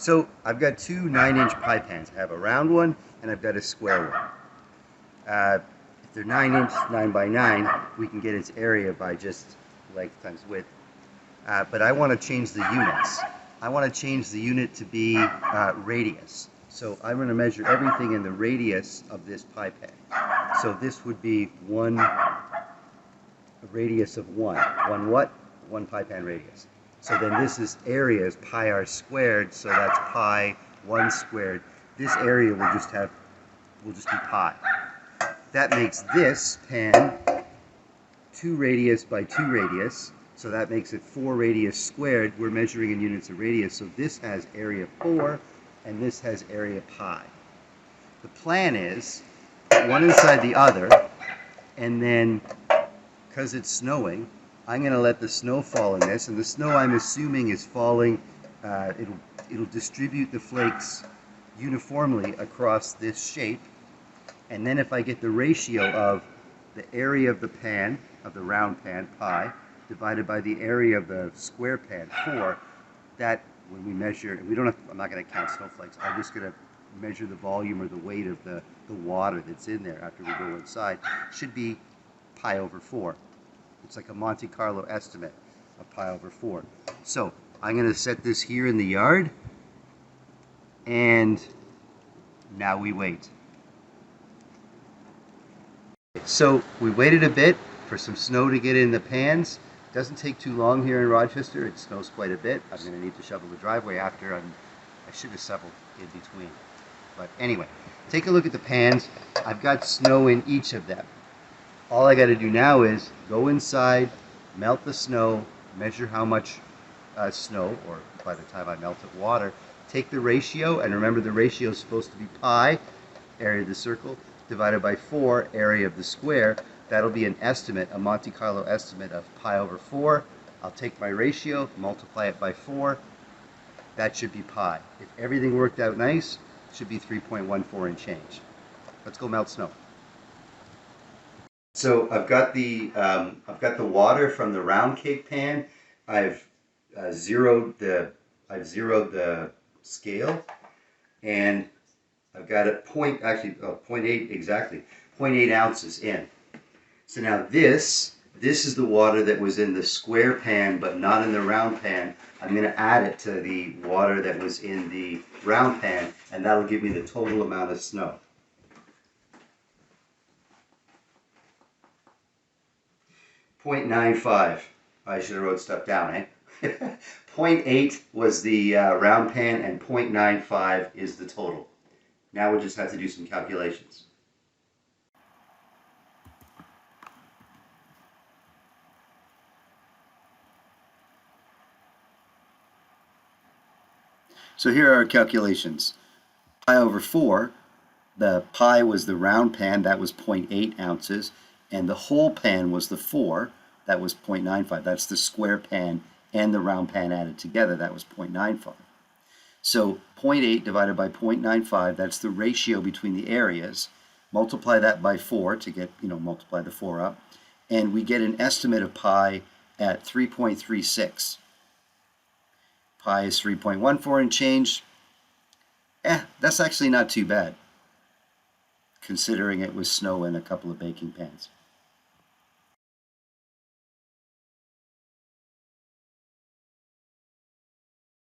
So I've got two 9-inch pie pans. I have a round one and I've got a square one. If they're 9-inch, 9 by 9, we can get its area by just length times width. But I want to change the units. I want to change the unit to be radius. So I'm going to measure everything in the radius of this pie pan. So this would be a radius of 1. 1 what? 1 pie pan radius. So then this is area is pi r squared, so that's pi 1 squared. This area will just be pi. That makes this pan 2 radius by 2 radius, so that makes it 4 radius squared. We're measuring in units of radius, so this has area 4, and this has area pi. The plan is put one inside the other, and then, because it's snowing, I'm going to let the snow fall in this, and the snow I'm assuming is falling, it'll distribute the flakes uniformly across this shape, and then if I get the ratio of the area of the pan, of the round pan, pi, divided by the area of the square pan, 4, that when we measure, and I'm not going to count snowflakes, I'm just going to measure the volume or the weight of the water that's in there after we go inside, should be pi over 4. It's like a Monte Carlo estimate of pi over 4. So I'm going to set this here in the yard, and now we wait. So we waited a bit for some snow to get in the pans. Doesn't take too long here in Rochester. It snows quite a bit. I'm going to need to shovel the driveway after. I should have shoveled in between. But anyway, take a look at the pans. I've got snow in each of them. All I got to do now is go inside, melt the snow, measure how much snow, or by the time I melt it, water, take the ratio, and remember the ratio is supposed to be pi, area of the circle, divided by 4, area of the square. That'll be an estimate, a Monte Carlo estimate of pi over 4. I'll take my ratio, multiply it by 4. That should be pi. If everything worked out nice, it should be 3.14 and change. Let's go melt snow. So I've got the water from the round cake pan. I've zeroed the scale, and I've got it 0.8 exactly, 0.8 ounces in. So now this is the water that was in the square pan but not in the round pan. I'm going to add it to the water that was in the round pan, and that'll give me the total amount of snow. .95. I should have wrote stuff down, eh? 0.8 was the round pan, and 0.95 is the total. Now we'll just have to do some calculations. So here are our calculations. Pi over 4, the pi was the round pan, that was 0.8 ounces. And the whole pan was the 4, that was 0.95. That's the square pan and the round pan added together, that was 0.95. So 0.8 divided by 0.95, that's the ratio between the areas. Multiply that by 4 to get, multiply the 4 up. And we get an estimate of pi at 3.36. Pi is 3.14 and change. That's actually not too bad, considering it was snow and a couple of baking pans.